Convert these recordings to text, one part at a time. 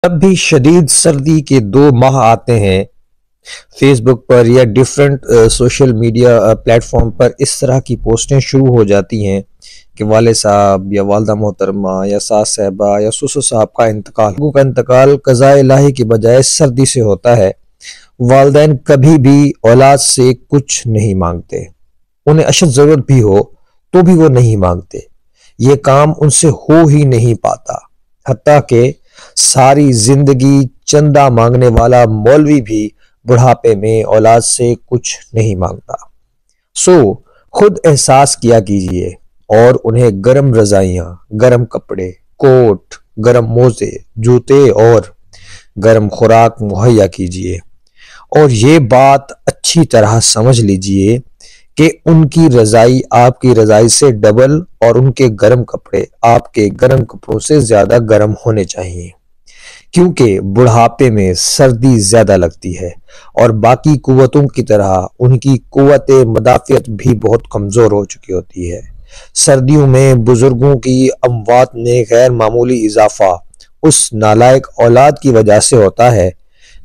जब भी शदीद सर्दी के 2 माह आते हैं, फेसबुक पर या डिफरेंट सोशल मीडिया प्लेटफॉर्म पर इस तरह की पोस्टें शुरू हो जाती हैं कि वाले साहब या वालदा मोहतरमा या सास साहबा या ससुर साहब का इंतकाल, लोगों का इंतकाल क़ज़ा इलाही की बजाय सर्दी से होता है। वालिदैन कभी भी औलाद से कुछ नहीं मांगते, उन्हें अशद ज़रूरत भी हो तो भी वो नहीं मांगते। ये काम उनसे हो ही नहीं पाता। हत्ता कि सारी जिंदगी चंदा मांगने वाला मौलवी भी बुढ़ापे में औलाद से कुछ नहीं मांगता। सो खुद एहसास किया कीजिए और उन्हें गरम रजाइयाँ, गरम कपड़े, कोट, गरम मोजे, जूते और गरम खुराक मुहैया कीजिए। और ये बात अच्छी तरह समझ लीजिए कि उनकी रजाई आपकी रजाई से डबल और उनके गर्म कपड़े आपके गर्म कपड़ों से ज्यादा गर्म होने चाहिए, क्योंकि बुढ़ापे में सर्दी ज्यादा लगती है और बाकी कुव्वतों की तरह उनकी कुव्वत मदाफियत भी बहुत कमजोर हो चुकी होती है। सर्दियों में बुजुर्गों की अमवात में गैर मामूली इजाफा उस नालायक औलाद की वजह से होता है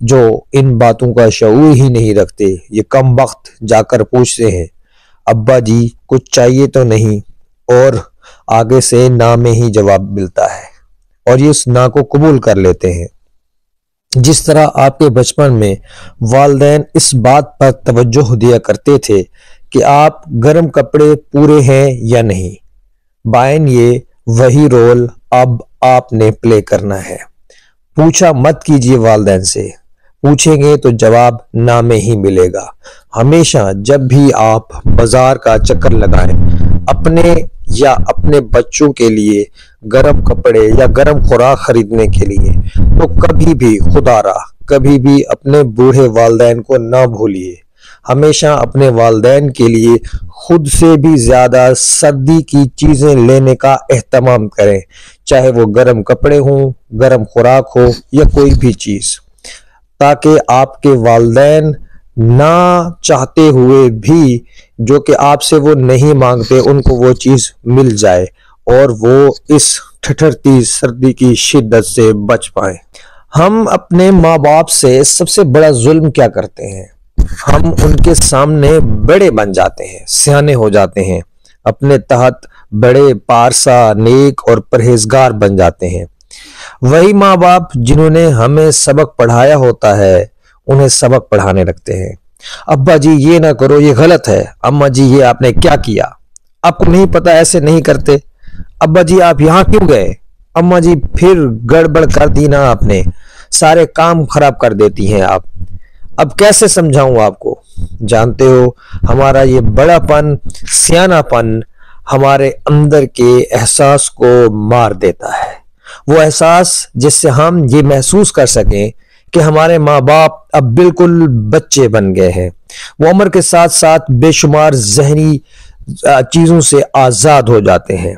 जो इन बातों का शऊर ही नहीं रखते। ये कम वक्त जाकर पूछते हैं, अब्बा जी कुछ चाहिए तो नहीं, और आगे से ना में ही जवाब मिलता है और ये उस ना को कबूल कर लेते हैं। जिस तरह आपके बचपन में वालिदैन इस बात पर तवज्जो दिया करते थे कि आप गर्म कपड़े पूरे हैं या नहीं, बायन ये वही रोल अब आपने प्ले करना है। पूछा मत कीजिए वालिदैन से, पूछेंगे तो जवाब ना में ही मिलेगा। हमेशा जब भी आप बाजार का चक्कर लगाएं अपने या अपने बच्चों के लिए गर्म कपड़े या गर्म खुराक खरीदने के लिए, तो कभी भी खुदारा कभी भी अपने बूढ़े वालिदैन को ना भूलिए। हमेशा अपने वालिदैन के लिए खुद से भी ज्यादा सर्दी की चीजें लेने का एहतमाम करें, चाहे वो गर्म कपड़े हों, गर्म खुराक हो या कोई भी चीज, ताकि आपके वालिदैन ना चाहते हुए भी जो कि आपसे वो नहीं मांगते उनको वो चीज मिल जाए और वो इस ठठरती सर्दी की शिद्दत से बच पाए। हम अपने माँ बाप से सबसे बड़ा जुल्म क्या करते हैं? हम उनके सामने बड़े बन जाते हैं, सियाने हो जाते हैं, अपने तहत बड़े पारसा, नेक और परहेजगार बन जाते हैं। वही माँ बाप जिन्होंने हमें सबक पढ़ाया होता है उन्हें सबक पढ़ाने लगते हैं। अब्बा जी ये ना करो, ये गलत है। अम्मा जी ये आपने क्या किया, आपको नहीं पता ऐसे नहीं करते। अब्बा जी आप यहाँ क्यों गए? अम्मा जी फिर गड़बड़ कर दी ना आपने, सारे काम खराब कर देती हैं आप। अब कैसे समझाऊं आपको? जानते हो हमारा ये बड़ापन, सियानापन हमारे अंदर के एहसास को मार देता है। वो एहसास जिससे हम ये महसूस कर सकें कि हमारे माँ बाप अब बिल्कुल बच्चे बन गए हैं। वो उम्र के साथ साथ बेशुमार जहनी चीजों से आजाद हो जाते हैं।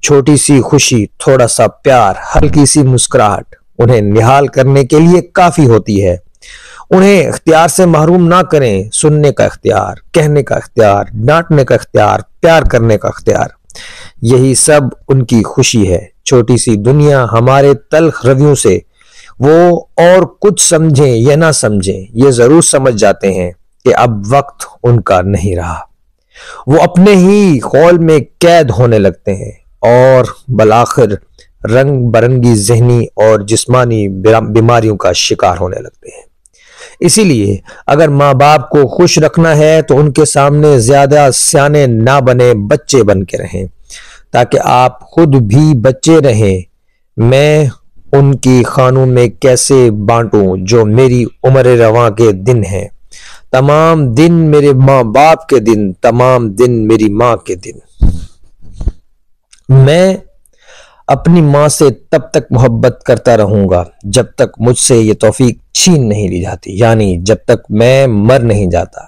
छोटी सी खुशी, थोड़ा सा प्यार, हल्की सी मुस्कुराहट उन्हें निहाल करने के लिए काफी होती है। उन्हें इख्तियार से महरूम ना करें, सुनने का इख्तियार, कहने का इख्तियार, डांटने का इख्तियार, प्यार करने का इख्तियार, यही सब उनकी खुशी है। छोटी सी दुनिया हमारे तल्ख रवियों से वो और कुछ समझें या ना समझें, ये जरूर समझ जाते हैं कि अब वक्त उनका नहीं रहा। वो अपने ही खौल में कैद होने लगते हैं और बलाखिर रंग बरंगी जहनी और जिस्मानी बीमारियों का शिकार होने लगते हैं। इसीलिए अगर माँ बाप को खुश रखना है तो उनके सामने ज्यादा सियाने ना बने, बच्चे बन के रहें, ताकि आप खुद भी बच्चे रहें। मैं उनकी खानों में कैसे बांटूं जो मेरी उम्र रवां के दिन हैं, तमाम दिन मेरे माँ बाप के दिन, तमाम दिन मेरी माँ के दिन। मैं अपनी माँ से तब तक मोहब्बत करता रहूंगा जब तक मुझसे ये तौफीक छीन नहीं ली जाती, यानी जब तक मैं मर नहीं जाता।